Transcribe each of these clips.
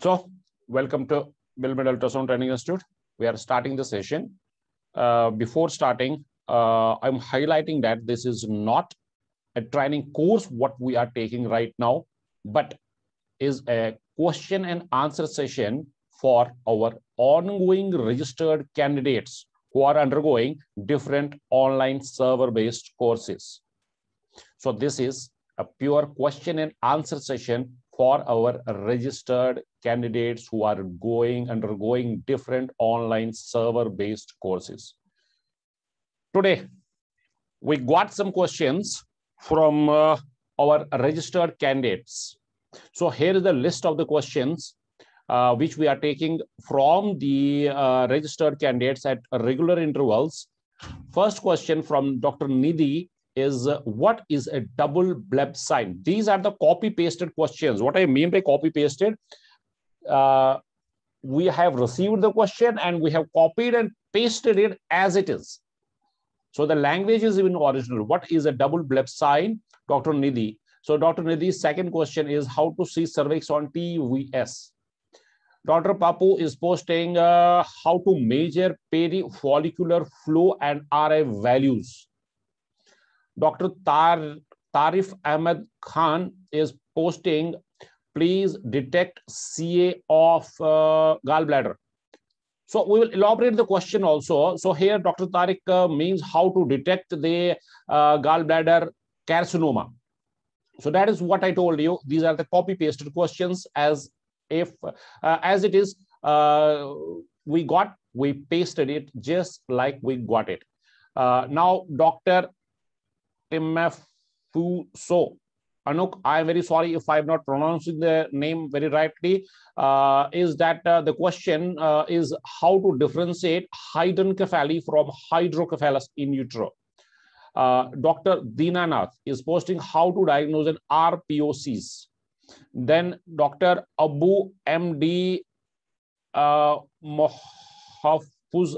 So, welcome to Bill Med Ultrasound Training Institute. We are starting the session. Before starting, I'm highlighting that this is not a training course, what we are taking right now, but is a question and answer session for our ongoing registered candidates who are undergoing different online server-based courses. So this is a pure question and answer session for our registered candidates who are undergoing different online server-based courses. Today, we got some questions from our registered candidates. So here is the list of the questions which we are taking from the registered candidates at regular intervals. First question from Dr. Nidhi is what is a double bleb sign? These are the copy-pasted questions. What I mean by copy-pasted, we have received the question and we have copied and pasted it as it is. So the language is even original. What is a double bleb sign? Dr. Nidhi. So Dr. Nidhi's second question is how to see cervix on TVS. Dr. Papu is posting how to measure perifollicular flow and RF values. Dr. Tarif Ahmed Khan is posting, please detect CA of gallbladder. So we will elaborate the question also. So here Dr. Tariq means how to detect the gallbladder carcinoma. So that is what I told you. These are the copy-pasted questions as if, as it is, we pasted it just like we got it. Now, Dr. Timafuso, Anuk, I'm very sorry if I'm not pronouncing the name very rightly, is that the question is how to differentiate hydrancephaly from hydrocephalus in utero. Dr. Dinanath is posting how to diagnose an RPOCs. Then Dr. Abu MD Mohafuz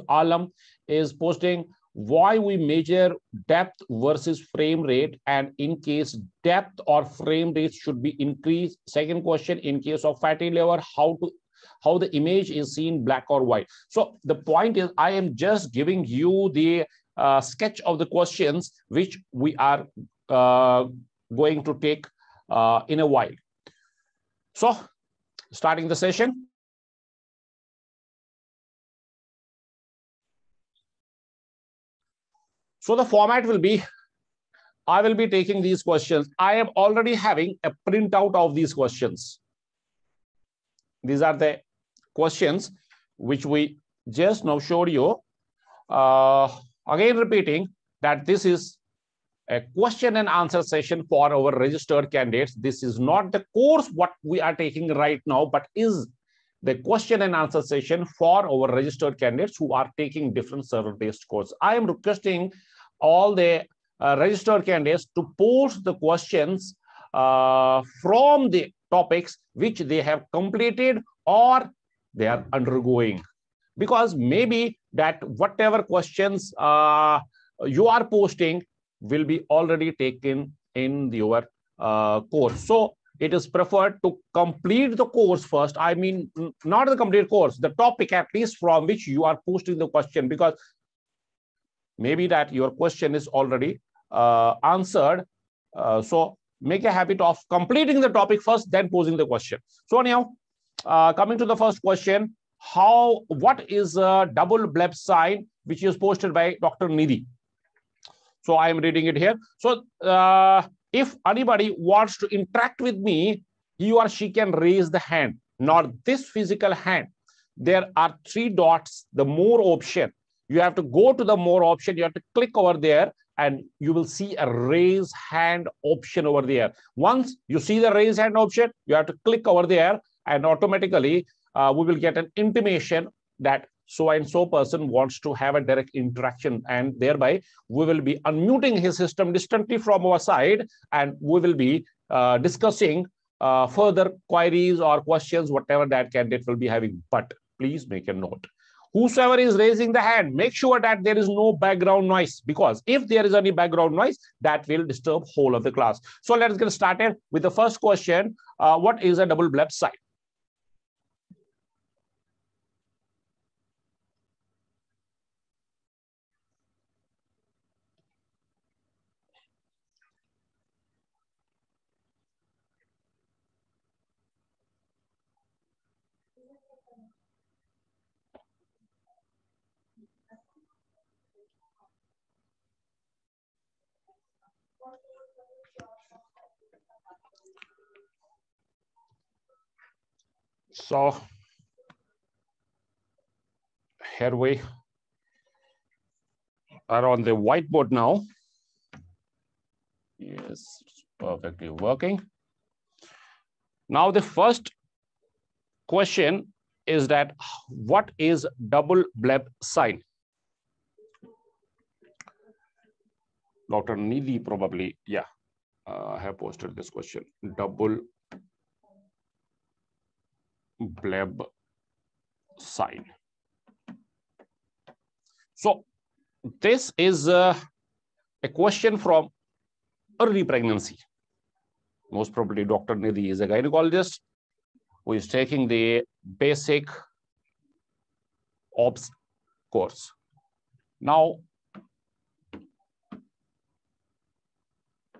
Alam is posting why we measure depth versus frame rate, and in case depth or frame rate should be increased. Second question, in case of fatty liver, how the image is seen, black or white. So the point is, I am just giving you the sketch of the questions which we are going to take in a while. So starting the session. So the format will be, I will be taking these questions. I am already having a printout of these questions. These are the questions which we just now showed you. Again, repeating that this is a question and answer session for our registered candidates. This is not the course what we are taking right now, but is the question and answer session for our registered candidates who are taking different server-based courses. I am requesting all the registered candidates to post the questions from the topics which they have completed or they are undergoing. Because maybe that whatever questions you are posting will be already taken in your course. So it is preferred to complete the course first. I mean, not the complete course, the topic at least from which you are posting the question, because maybe that your question is already answered. So make a habit of completing the topic first, then posing the question. So anyhow, coming to the first question, what is a double bleb sign, which is posted by Dr. Nidhi. So I am reading it here. So if anybody wants to interact with me, he or she can raise the hand, not this physical hand. There are 3 dots, the more option. You have to go to the more option. You have to click over there and you will see a raise hand option over there. Once you see the raise hand option, you have to click over there and automatically we will get an intimation that so and so person wants to have a direct interaction, and thereby we will be unmuting his system distantly from our side and we will be discussing further queries or questions, whatever that candidate will be having. But please make a note. Whosoever is raising the hand, make sure that there is no background noise, because if there is any background noise, that will disturb whole of the class. So let's get started with the first question. What is a double bleb sign? So here we are on the whiteboard now. Yes, it's perfectly working. Now the first question is that what is double bleb sign? Dr. Nidhi probably, yeah, have posted this question. Double bleb sign. So this is a question from early pregnancy. Most probably Dr. Nidhi is a gynecologist who is taking the basic OBS course. Now,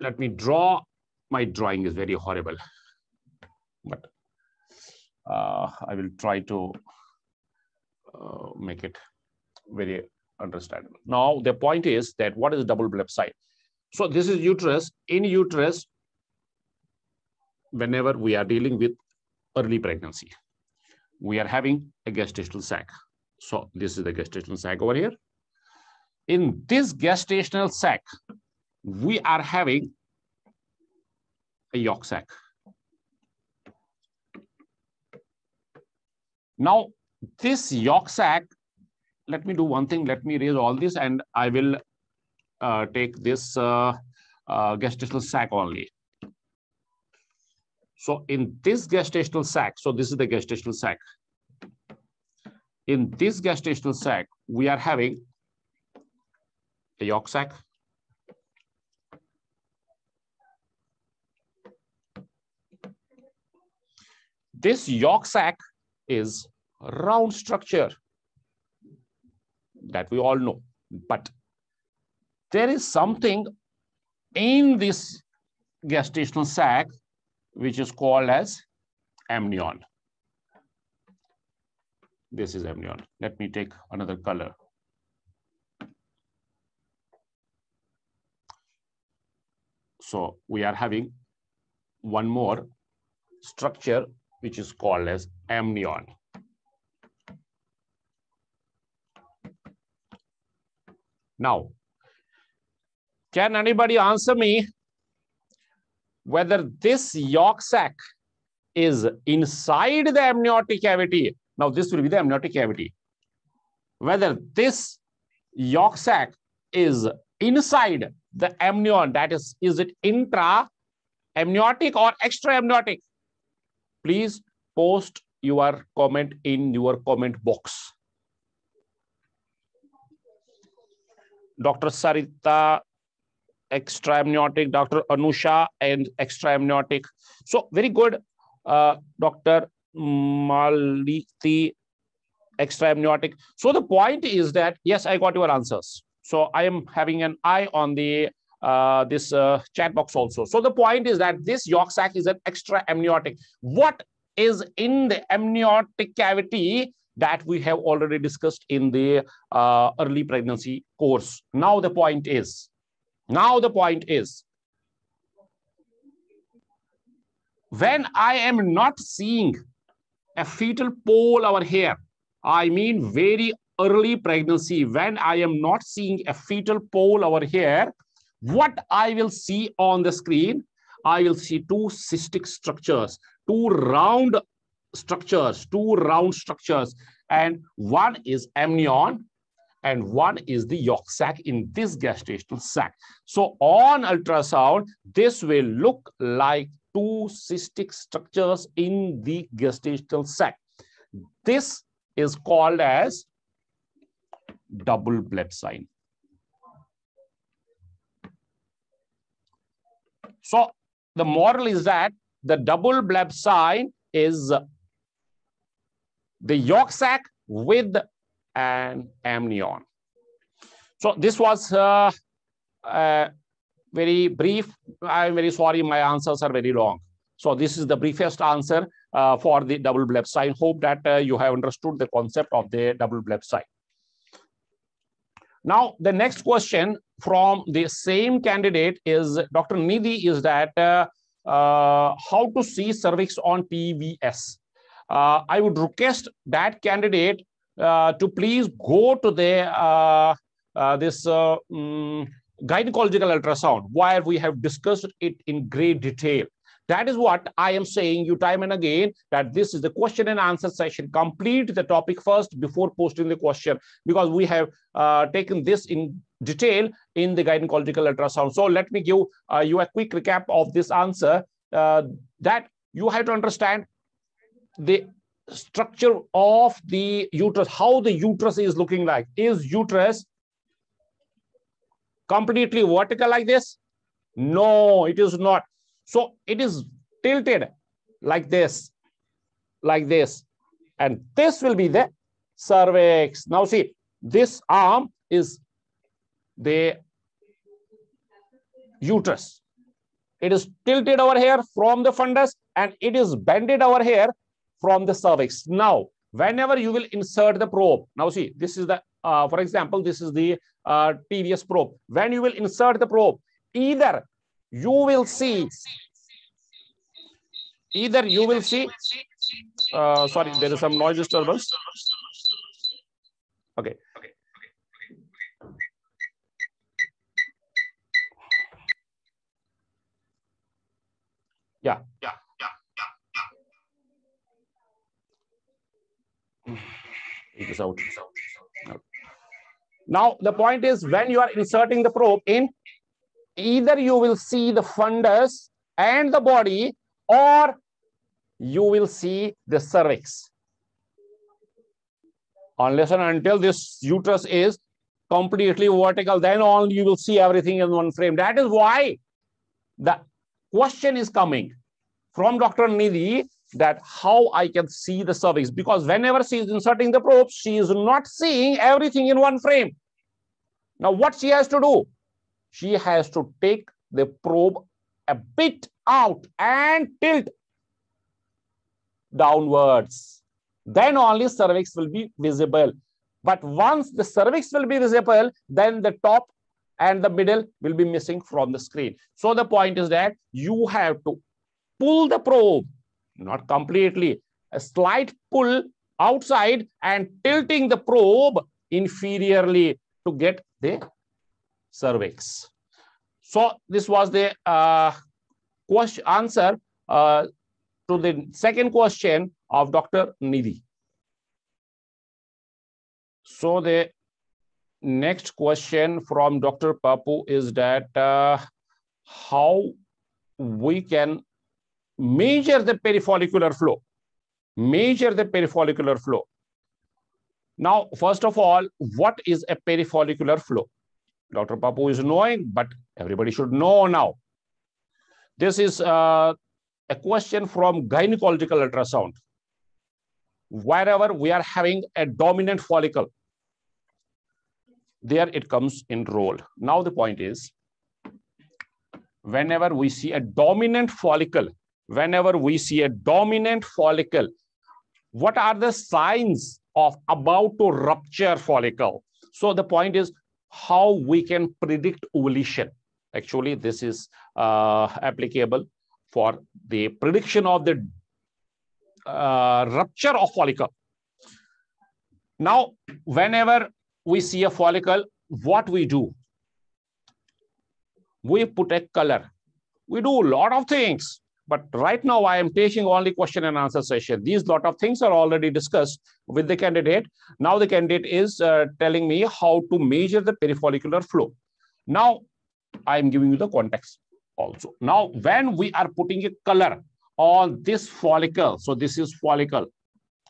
let me draw. My drawing is very horrible, but I will try to make it very understandable. Now, the point is that what is double bleb sign? So this is uterus. In uterus, whenever we are dealing with early pregnancy, we are having a gestational sac. So this is the gestational sac over here. In this gestational sac, we are having a yolk sac. Now, this yolk sac, let me do one thing. Let me erase all this and I will take this gestational sac only. So in this gestational sac, so this is the gestational sac. In this gestational sac, we are having a yolk sac. This yolk sac is round structure that we all know, but there is something in this gestational sac which is called as amnion. This is amnion. Let me take another color. So we are having one more structure which is called as amnion. Now, can anybody answer me whether this yolk sac is inside the amniotic cavity? Now, this will be the amniotic cavity. Whether this yolk sac is inside the amnion, that is it intra-amniotic or extra-amniotic? Please post your comment in your comment box. Dr. Sarita, extra-amniotic, Dr. Anusha, and extra-amniotic. So very good, Dr. Maliti, extra-amniotic. So the point is that, yes, I got your answers. So I am having an eye on the this chat box also. So the point is that this yolk sac is an extra-amniotic. What is in the amniotic cavity that we have already discussed in the early pregnancy course. Now the point is, when I am not seeing a fetal pole over here, I mean very early pregnancy, when I am not seeing a fetal pole over here, what I will see on the screen, I will see two cystic structures, two round structures, and one is amnion and one is the yolk sac in this gestational sac. So on ultrasound, this will look like two cystic structures in the gestational sac. This is called as double bleb sign. So the moral is that the double bleb sign is the yolk sac with an amnion. So this was very brief. I'm very sorry, my answers are very long. So this is the briefest answer for the double bleb sign. Hope that you have understood the concept of the double bleb sign. Now, the next question from the same candidate is Dr. Nidhi is that how to see cervix on PVS. I would request that candidate to please go to the this gynecological ultrasound, where we have discussed it in great detail. That is what I am saying you time and again, that this is the question and answer session. Complete the topic first before posting the question, because we have taken this in detail in the gynecological ultrasound. So let me give you a quick recap of this answer, that you have to understand the structure of the uterus, how the uterus is looking like. Is uterus completely vertical like this? No, it is not. So it is tilted like this, and this will be the cervix. Now see, this arm is the uterus. It is tilted over here from the fundus, and it is bended over here from the cervix. Now, whenever you will insert the probe, now see, this is the, for example, this is the TVS probe. When you will insert the probe, either you will see, sorry, there is some noise disturbance. Okay. Yeah. It is out. Now, the point is, when you are inserting the probe in, either you will see the fundus and the body, or you will see the cervix. Unless and until this uterus is completely vertical, then only you will see everything in one frame. That is why the question is coming from Dr. Nidhi, that how I can see the cervix, because whenever she is inserting the probe, she is not seeing everything in one frame. Now, what she has to do? She has to take the probe a bit out and tilt downwards. Then only cervix will be visible. But once the cervix will be visible, then the top and the middle will be missing from the screen. So the point is that you have to pull the probe, not completely, a slight pull outside and tilting the probe inferiorly to get the cervix. So this was the answer to the second question of Dr. Nidhi. So the next question from Dr. Papu is that how we can measure the perifollicular flow. Now, first of all, what is a perifollicular flow? Dr. Papu is knowing, but everybody should know now. This is a question from gynecological ultrasound. Wherever we are having a dominant follicle, there it comes in role. Now the point is, whenever we see a dominant follicle, what are the signs of about to rupture follicle? So the point is how we can predict ovulation. Actually, this is applicable for the prediction of the rupture of follicle. Now, whenever we see a follicle, what we do? We put a color. We do a lot of things, but right now I am taking only question and answer session. These lot of things are already discussed with the candidate. Now the candidate is telling me how to measure the perifollicular flow. Now I am giving you the context also. Now, when we are putting a color on this follicle, so this is follicle.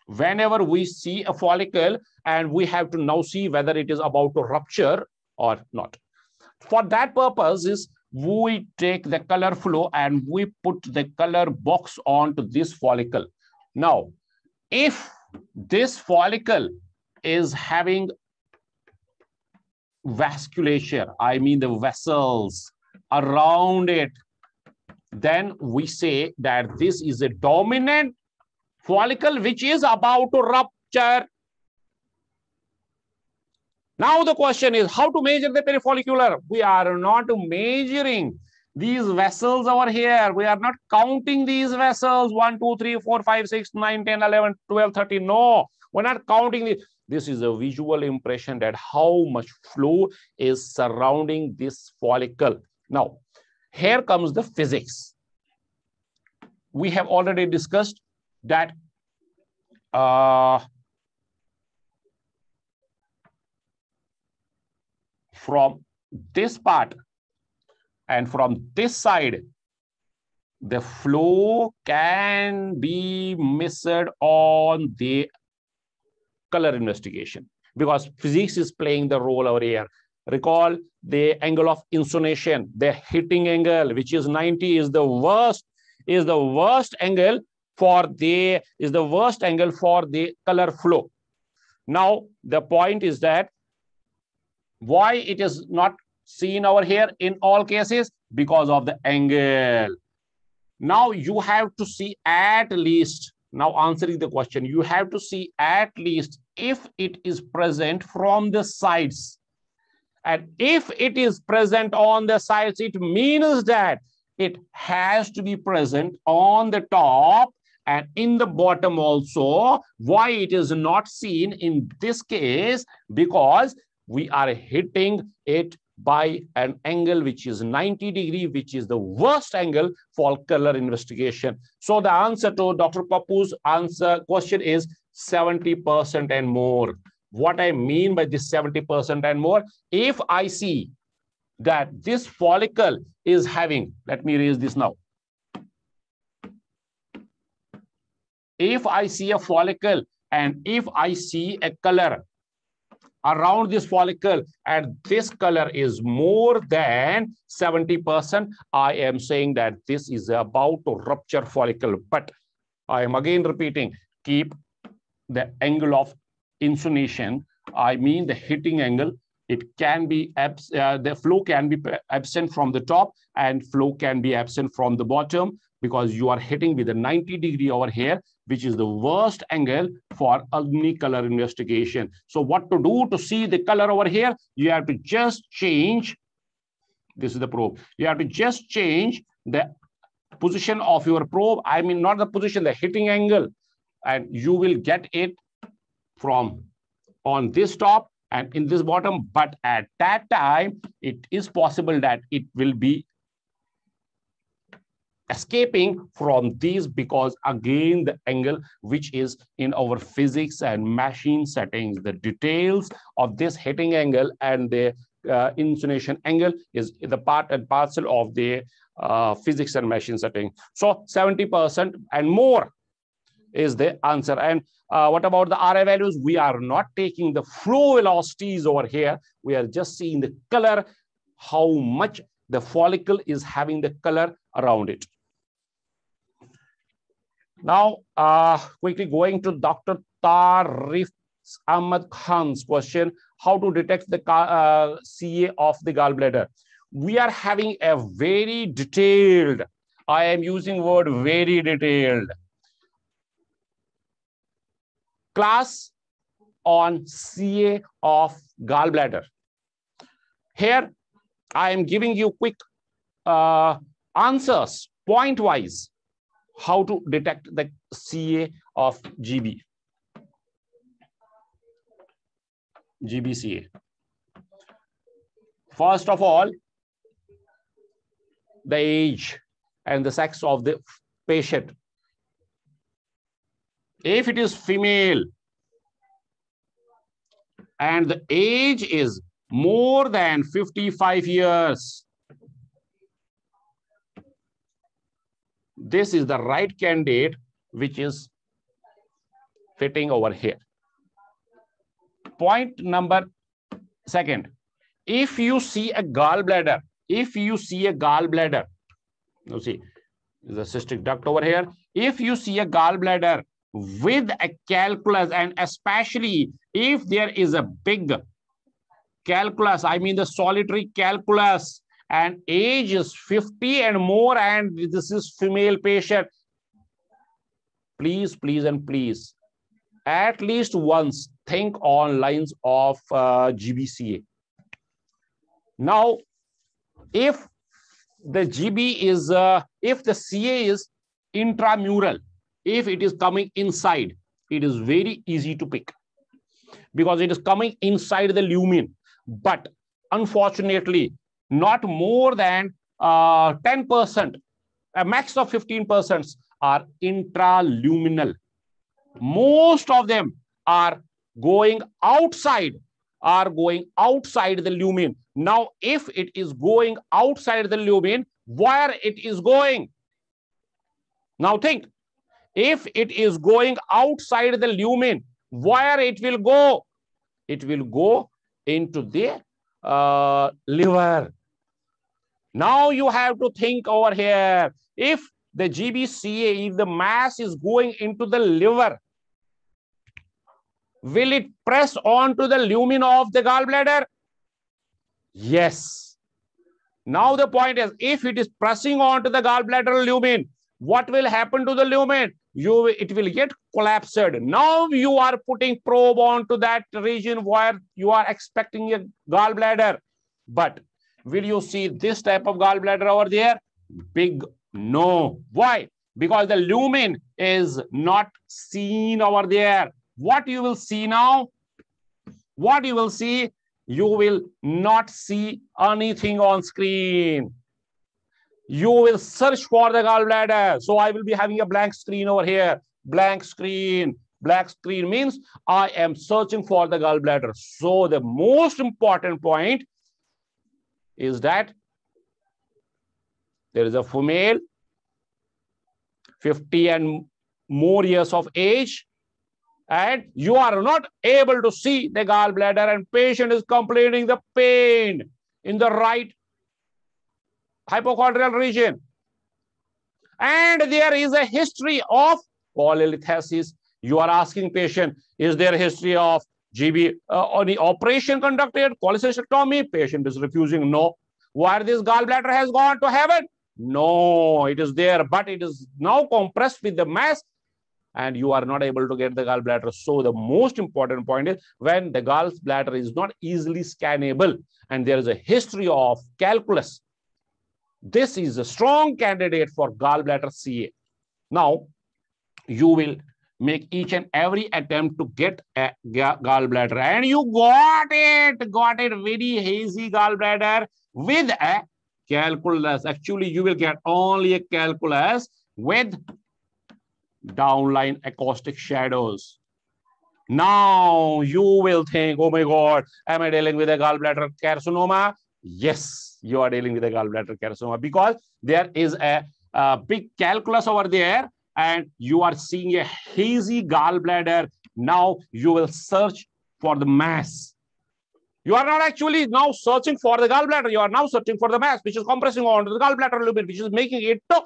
Whenever we see a follicle and we have to now see whether it is about to rupture or not. For that purpose is we take the color flow and we put the color box onto this follicle. Now, if this follicle is having vasculature, I mean the vessels around it, then we say that this is a dominant follicle which is about to rupture. Now the question is how to measure the perifollicular. We are not measuring these vessels over here. We are not counting these vessels 1, 2, 3, 4, 5, 6, 9, 10, 11, 12, 13. No, we're not counting this. This is a visual impression that how much flow is surrounding this follicle. Now, here comes the physics. We have already discussed that from this part and from this side, the flow can be measured on the color investigation because physics is playing the role over here. Recall the angle of insonation, the hitting angle, which is 90, is the worst angle for the color flow. Now the point is that why it is not seen over here in all cases? Because of the angle. Now you have to see at least, now answering the question, you have to see at least if it is present from the sides. And if it is present on the sides, it means that it has to be present on the top and in the bottom also. Why it is not seen in this case? Because we are hitting it by an angle which is 90 degrees, which is the worst angle for color investigation. So the answer to Dr. Papu's question is 70% and more. What I mean by this 70% and more, if I see that this follicle is having, let me raise this now. If I see a follicle and if I see a color around this follicle and this color is more than 70%, I am saying that this is about to rupture follicle. But I am again repeating, keep the angle of insonation, I mean the hitting angle. It can be, the flow can be absent from the top and flow can be absent from the bottom because you are hitting with a 90 degree over here, which is the worst angle for Agni color investigation. So what to do to see the color over here? You have to just change, this is the probe. You have to just change the position of your probe. I mean, not the position, the hitting angle. And you will get it from on this top and in this bottom. But at that time, it is possible that it will be escaping from these because again the angle which is in our physics and machine settings, the details of this hitting angle and the insonation angle is the part and parcel of the physics and machine setting. So 70% and more is the answer. And what about the RA values? We are not taking the flow velocities over here. We are just seeing the color, how much the follicle is having the color around it. Now, quickly going to Dr. Tarif Ahmad Khan's question, how to detect the CA of the gallbladder. We are having a very detailed, I am using word very detailed, class on CA of gallbladder. Here, I am giving you quick answers, point-wise, how to detect the CA of GBCA. First of all, the age and the sex of the patient. If it is female and the age is more than 55 years, this is the right candidate which is fitting over here. Point number second, if you see a gallbladder, you see, the cystic duct over here. If you see a gallbladder with a calculus, and especially if there is a big calculus, I mean the solitary calculus, and age is 50 and more, and this is female patient, please, please, and please at least once think on lines of GBCA. Now, if the GB is, if the CA is intramural, if it is coming inside, it is very easy to pick because it is coming inside the lumen. But unfortunately, not more than 10%, a max of 15% are intraluminal. Most of them are going outside the lumen. Now, if it is going outside the lumen, where it is going? Now think, if it is going outside the lumen, where it will go? It will go into the liver. Now you have to think over here. If the GBCA, if the mass is going into the liver, will it press onto the lumen of the gallbladder? Yes. Now the point is, if it is pressing onto the gallbladder lumen, what will happen to the lumen? It will get collapsed. Now you are putting probe onto that region where you are expecting a gallbladder. But will you see this type of gallbladder over there? Big no. Why? Because the lumen is not seen over there. What you will see now? What you will see? You will not see anything on screen. You will search for the gallbladder. So I will be having a blank screen over here. Blank screen. Black screen means I am searching for the gallbladder. So the most important point is that there is a female, 50 and more years of age, and you are not able to see the gallbladder, and patient is complaining the pain in the right hypochondrial region. And there is a history of cholelithasis. You are asking patient, is there a history of GB, any operation conducted, cholecystectomy? Patient is refusing, no. Where this gallbladder has gone to heaven? No, it is there, but it is now compressed with the mass, and you are not able to get the gallbladder. So the most important point is, when the gallbladder is not easily scannable and there is a history of calculus, this is a strong candidate for gallbladder CA. Now, you will make each and every attempt to get a gallbladder, and you got it, very hazy gallbladder with a calculus. Actually, you will get only a calculus with downline acoustic shadows. Now you will think, oh my God, am I dealing with a gallbladder carcinoma? Yes, you are dealing with a gallbladder carcinoma, because there is a big calculus over there and you are seeing a hazy gallbladder. Now you will search for the mass. You are not actually now searching for the gallbladder. You are now searching for the mass, which is compressing onto the gallbladder lumen, which is making it to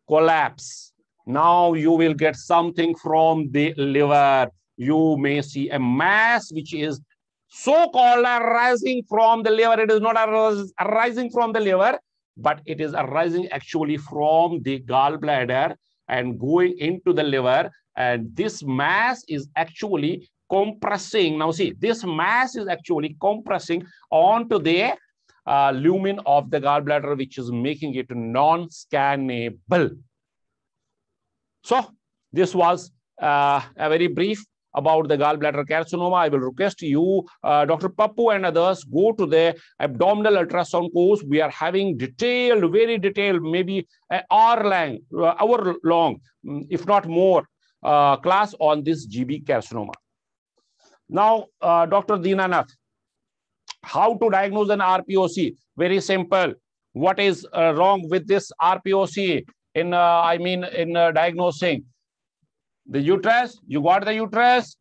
collapse. Now you will get something from the liver. You may see a mass which is so-called arising from the liver. It is not arising from the liver, but it is arising actually from the gallbladder and going into the liver. And this mass is actually compressing. Now see, this mass is actually compressing onto the lumen of the gallbladder, which is making it non-scannable. So this was a very brief about the gallbladder carcinoma. I will request you, Dr. Pappu and others, go to the abdominal ultrasound course. We are having detailed, very detailed, maybe an hour long, if not more, class on this GB carcinoma. Now, Dr. Dinanath, how to diagnose an RPOC? Very simple. What is wrong with this RPOC in, diagnosing? The uterus, you got the uterus.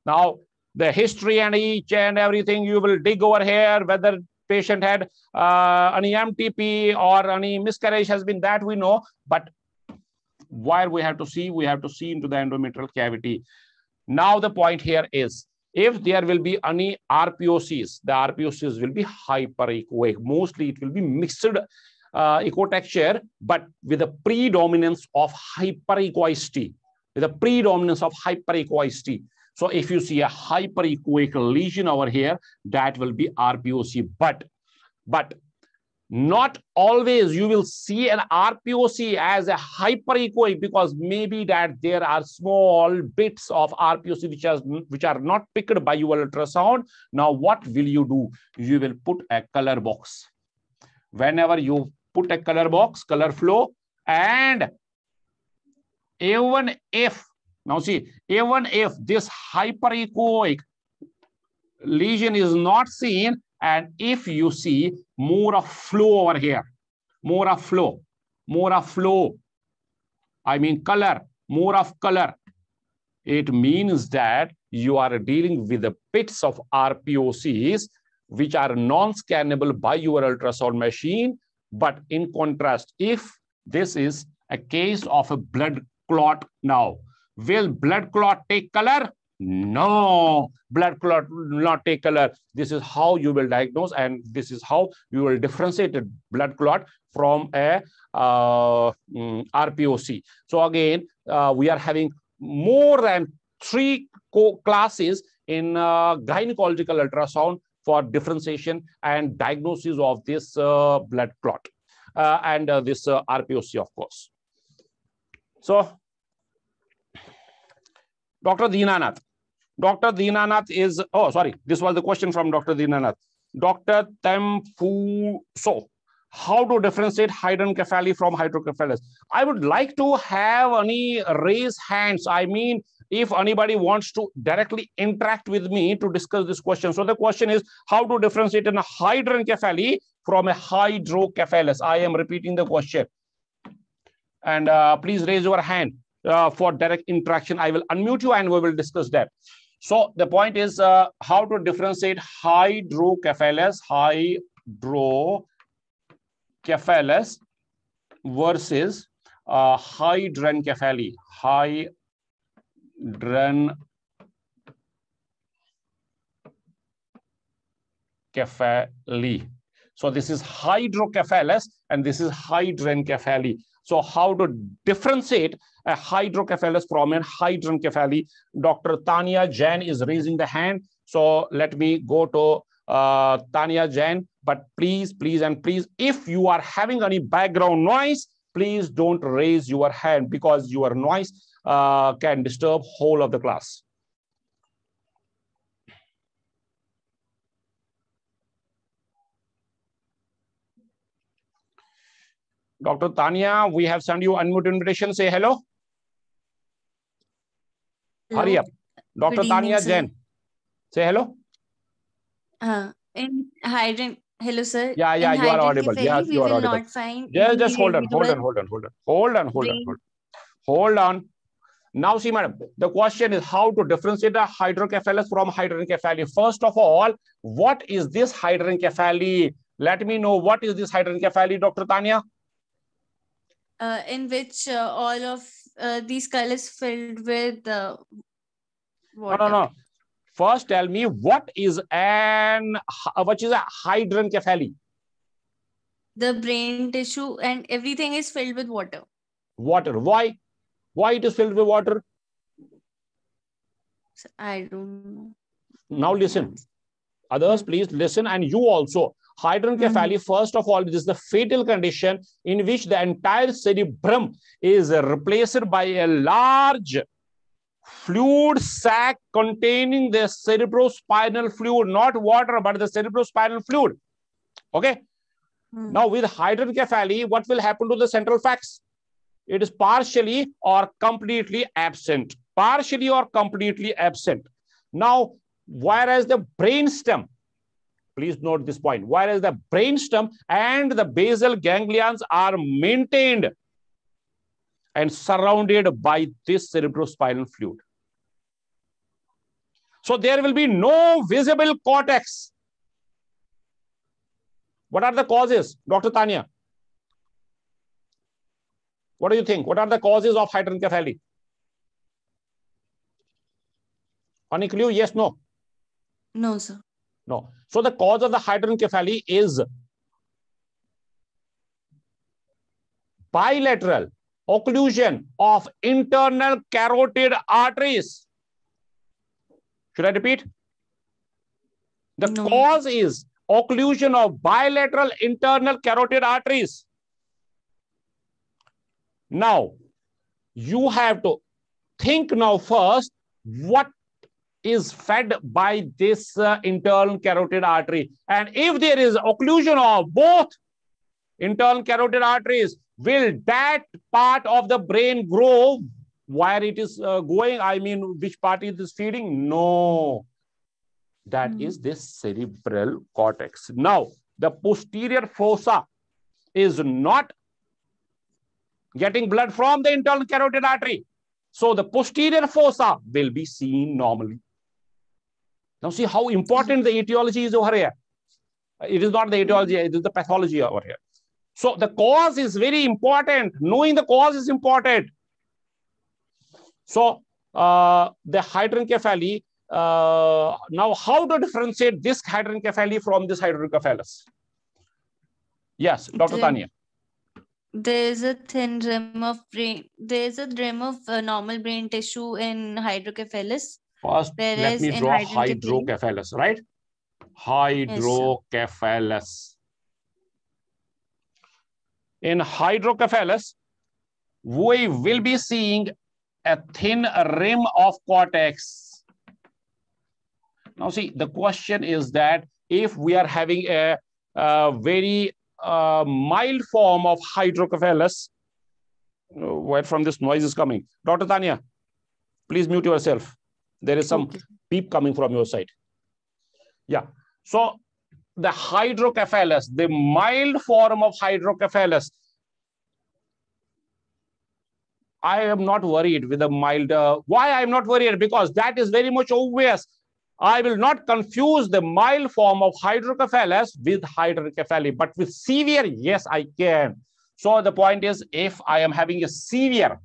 Now, the history and each and everything you will dig over here, whether patient had any MTP or any miscarriage has been, that we know. But where we have to see into the endometrial cavity. Now, the point here is, if there will be any RPOCs, the RPOCs will be hyperechoic. Mostly it will be mixed ecotexture, but with a predominance of hyperechoicity. With a predominance of hyperechoicity. So if you see a hyperechoic lesion over here, that will be RPOC. But not always you will see an RPOC as a hyperechoic, because maybe that there are small bits of RPOC which are not picked by your ultrasound. Now what will you do? You will put a color box. Whenever you put a color box, color flow, and even if, now see, even if this hyperechoic lesion is not seen, and if you see more of flow over here, more of flow, I mean color, more of color, it means that you are dealing with the bits of RPOCs which are non-scannable by your ultrasound machine. But in contrast, if this is a case of a blood clot, now will blood clot take color? No, blood clot will not take color. This is how you will diagnose, and this is how you will differentiate a blood clot from a RPOC. So again, we are having more than 3 classes in gynecological ultrasound for differentiation and diagnosis of this blood clot and this RPOC, of course. So, Dr. Dinanath. Dr. Dinanath is, oh, sorry, this was the question from Dr. Dinanath. Dr. Temfuso, how to differentiate hydrancephaly from hydrocephalus? I would like to have any raise hands. I mean, if anybody wants to directly interact with me to discuss this question. So the question is how to differentiate a hydrancephaly from a hydrocephalus. I am repeating the question. And please raise your hand for direct interaction. I will unmute you and we will discuss that. So the point is how to differentiate hydrocephalus versus hydrancephaly. Hydrancephaly. So this is hydrocephalus and this is hydrancephaly. So how to differentiate a hydrocephalus from a hydrancephaly? Dr. Tanya Jain is raising the hand. So let me go to Tanya Jain. But please, if you are having any background noise, please don't raise your hand because your noise can disturb whole of the class. Dr. Tanya, we have sent you unmute invitation. Say hello. Hello. Hurry up. Dr. Tanya Jain. Say hello. In hello, sir. Yeah, you are audible. Yes, you are audible. Just hold on. Now see, madam, the question is how to differentiate a hydrocephalus from hydrancephaly. First of all, what is this hydrancephaly? Let me know what is this hydrancephaly, Dr. Tanya? In which all of the skull is filled with water. No. First, tell me what is a hydrancephaly? The brain tissue and everything is filled with water. Water. Why? Why it is filled with water? I don't know. Now listen. Others, please listen, and you also. Hydrancephaly, first of all, this is the fatal condition in which the entire cerebrum is replaced by a large fluid sac containing the cerebrospinal fluid, not water, but the cerebrospinal fluid. Okay. Now, with hydrancephaly, what will happen to the central facts? It is partially or completely absent. Partially or completely absent. Now, whereas the brainstem, please note this point, whereas the brainstem and the basal ganglions are maintained and surrounded by this cerebrospinal fluid. So there will be no visible cortex. What are the causes, Dr. Tanya? What do you think? What are the causes of hydrancephaly? Any clue? Yes, no? No, sir. No. So the cause of the hydrancephaly is bilateral occlusion of internal carotid arteries. Should I repeat? The No. cause is occlusion of bilateral internal carotid arteries. Now, you have to think now first, what is fed by this internal carotid artery? And if there is occlusion of both internal carotid arteries, will that part of the brain grow where it is going? I mean, which part it is feeding? No. That is this cerebral cortex. Now, the posterior fossa is not getting blood from the internal carotid artery. So the posterior fossa will be seen normally. Now see how important the etiology is over here. It is not the etiology, it is the pathology over here. So the cause is very important. Knowing the cause is important. So the hydranencephaly, now how to differentiate this hydranencephaly from this hydrocephalus? Yes, Dr. Tanya. There's a thin rim of brain. There's a rim of normal brain tissue in hydrocephalus. First, let me draw hydrocephalus, right? Hydrocephalus. In hydrocephalus, we will be seeing a thin rim of cortex. Now, see, the question is that if we are having a very mild form of hydrocephalus, where from this noise is coming? Dr. Tanya, please mute yourself. There is some beep coming from your side. Yeah. So the hydrocephalus, the mild form of hydrocephalus, I am not worried with the mild. Why I am not worried? Because that is very much obvious. I will not confuse the mild form of hydrocephalus with hydranencephaly, but with severe, yes, I can. So the point is, if I am having a severe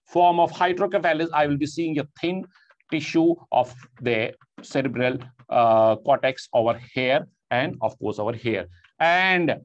form of hydrocephalus, I will be seeing a thin tissue of the cerebral cortex over here and of course over here. And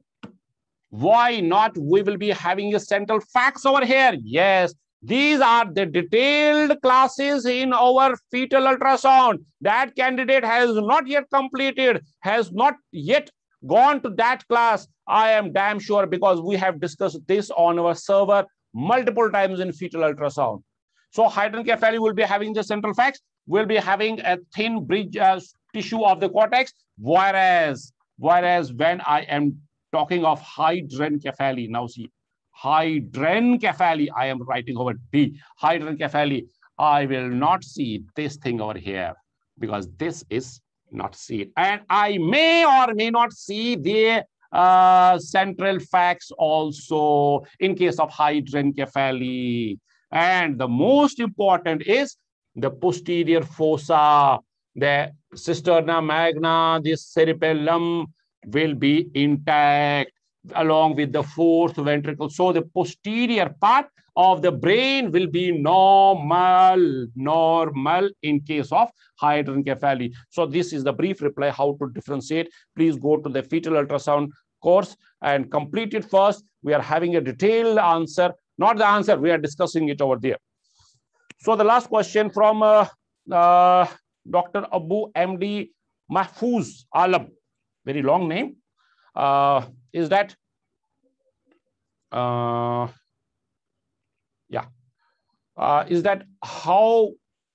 why not? We will be having a central facts over here. Yes, these are the detailed classes in our fetal ultrasound. That candidate has not yet completed, has not yet gone to that class. I am damn sure, because we have discussed this on our server multiple times in fetal ultrasound. So hydranencephaly will be having the central facts, will be having a thin bridge tissue of the cortex, whereas when I am talking of hydranencephaly, now see, hydranencephaly, I am writing over D. Hydranencephaly, I will not see this thing over here because this is not seen. And I may or may not see the central facts also in case of hydranencephaly. And the most important is the posterior fossa, the cisterna magna, the cerebellum will be intact along with the fourth ventricle. So the posterior part of the brain will be normal in case of hydranencephaly. So this is the brief reply how to differentiate. Please go to the fetal ultrasound course and complete it first. We are having a detailed answer, not the answer, we are discussing it over there. So the last question from Dr. Abu MD Mahfouz Alam, very long name, is that is that how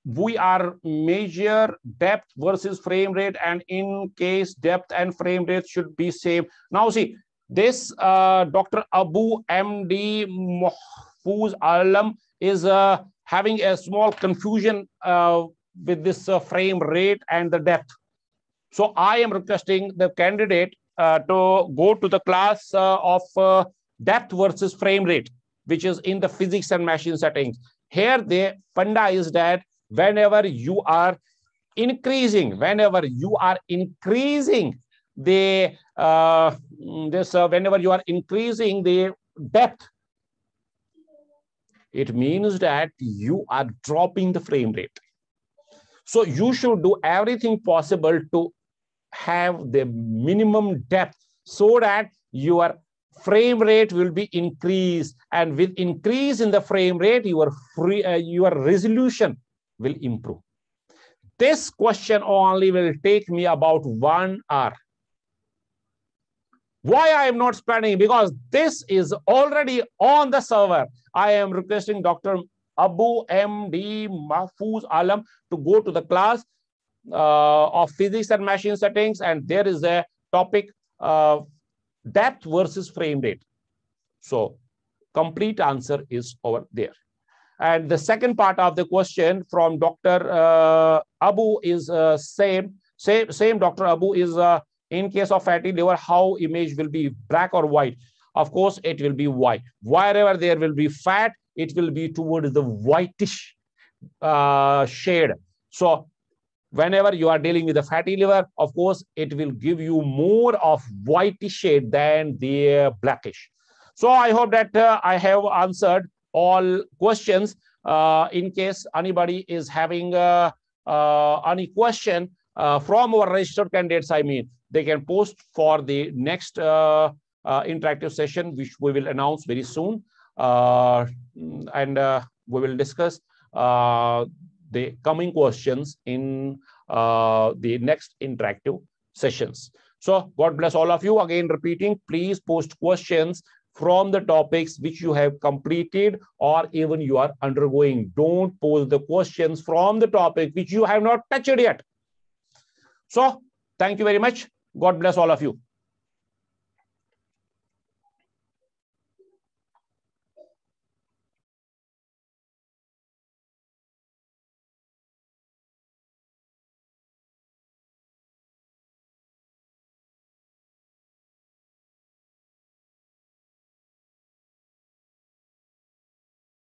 we are measure depth versus frame rate, and in case depth and frame rate should be same. Now see, this Dr. Abu MD Mahfouz Alam is having a small confusion with this frame rate and the depth. So I am requesting the candidate to go to the class of depth versus frame rate, which is in the physics and machine settings. Here the funda is that whenever you are increasing the whenever you are increasing the depth, it means that you are dropping the frame rate. So you should do everything possible to have the minimum depth so that your frame rate will be increased, and with increase in the frame rate, your resolution will improve. This question only will take me about 1 hour. Why I am not spending? Because this is already on the server. I am requesting Dr. Abu MD Mahfouz Alam to go to the class of physics and machine settings, and there is a topic depth versus frame rate. So complete answer is over there. And the second part of the question from Dr. Abu is same Dr. Abu is in case of fatty liver, how image will be, black or white? Of course, it will be white. Wherever there will be fat, it will be towards the whitish shade. So whenever you are dealing with a fatty liver, of course, it will give you more of whitish shade than the blackish. So I hope that I have answered all questions. In case anybody is having any question from our registered candidates, I mean, they can post for the next interactive session, which we will announce very soon. And we will discuss the coming questions in the next interactive sessions. So God bless all of you. Again, repeating, please post questions from the topics which you have completed or even you are undergoing. Don't post the questions from the topic which you have not touched yet. So thank you very much. God bless all of you.